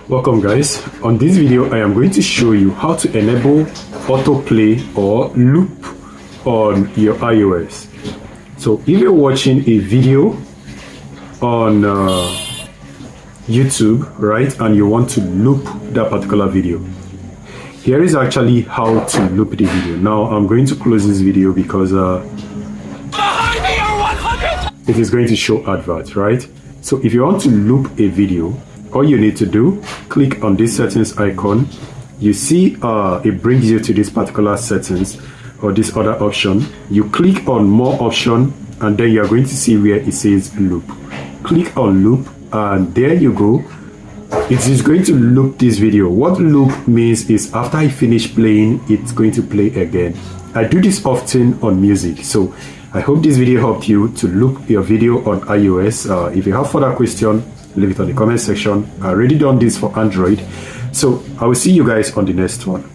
Welcome guys. On this video I am going to show you how to enable autoplay or loop on your iOS. So if you're watching a video on YouTube, right, and you want to loop that particular video, here is actually how to loop the video. Now I'm going to close this video because it is going to show adverts, right? So if you want to loop a video, all you need to do, click on this settings icon. You see it brings you to this particular settings or this other option. You click on more option and then you're going to see where it says loop. Click on loop and there you go. It is going to loop this video. What loop means is after I finish playing, it's going to play again. I do this often on music, so I hope this video helped you to loop your video on iOS. If you have further questions, leave it on the comment section. I already done this for Android, so I will see you guys on the next one.